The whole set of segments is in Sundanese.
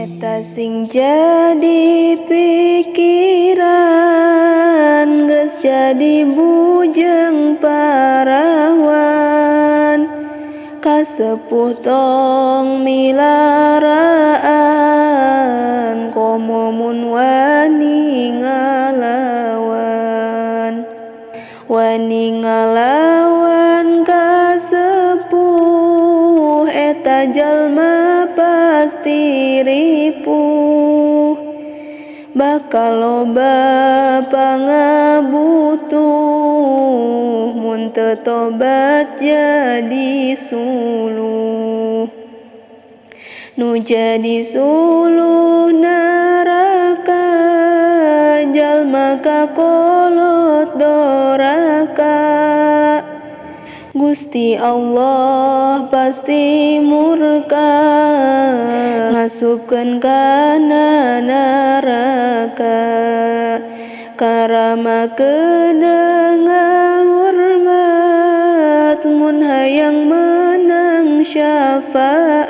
Eta sing jadi pikiran geus jadi bujeng parawan, kasepuh tong milaraan komo mun wani ngalawan. Wani ngalawan kasepuh eta jalma pasti ripuh, bakal loba pangabutuh mun teu tobat jadi suluh. Nu jadi suluh neraka jalma kakolot doraka, Gusti Allah pasti murka ngasupkeun kana neraka. Karamakeun ngahormat mun hayang menang syafaat,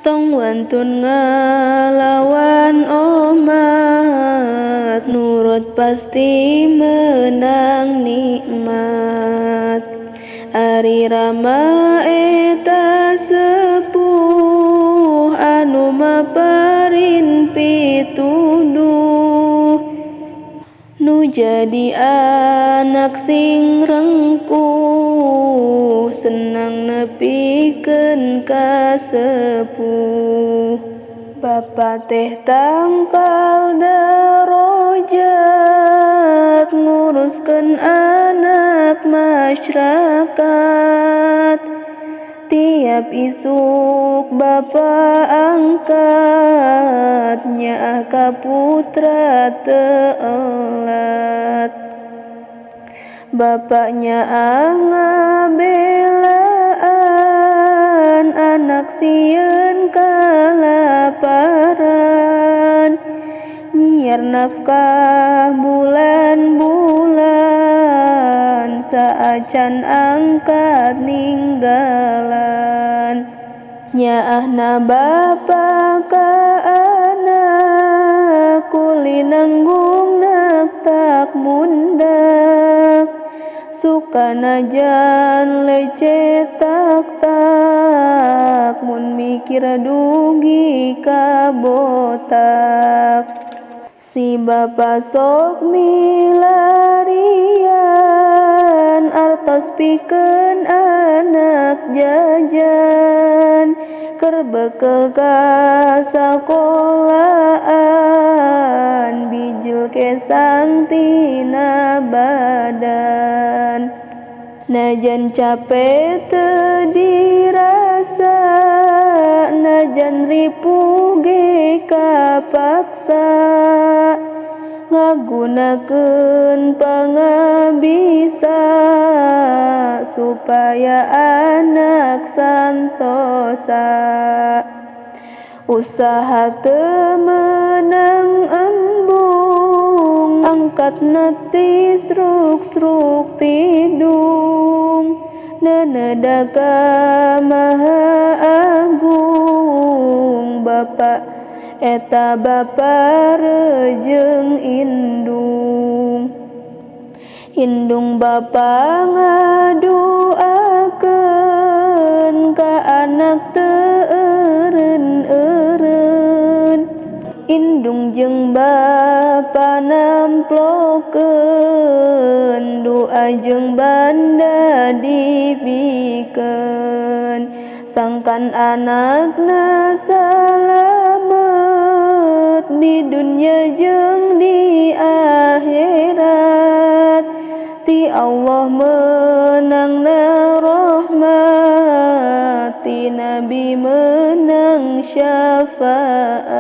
tong wantun ngalawan omat, nurut pasti menang nikmat. Ari rama eta sepuh anu maparin pituduh, nu jadi anak sing rengkuh senang nepikeun ka sepuh. Bapa teh tangkal darojat nguruskeun anak masyarakat, tiap isuk bapa angkat nyaah ka putra teelat. Bapaknya ngabelaan anak sieun kalaparan, nyiar nafkah bulan-bulan saacan angkat ninggalan. Nyaahna bapa ka anak kuli nanggung nektak mundak, suka najan lecet tak mun mikir dugi ka botak. Si bapa sok milarian artos pikeun anak jajan, keur bekel ka sakolahan bijil kesang tina badan. Najan capek teu dirasa, najan ripuh ge kapaksa, ngagunakeun pangabisa supaya anak santosa. Usaha teu meunang embung, angkat neti sruk-sruk tidung, neuneuda ka Maha Agung. Bapa eta bapa rejeung indung, indung bapa ngaduakeun ka anak teu eureun-eureun, indung jeung bapa namplokeun doa jeung banda dibikeun, sangkan anakna salamet di dunya jeung di akhirat, ti Allah menangna rahmat, ti Nabi menang syafaat.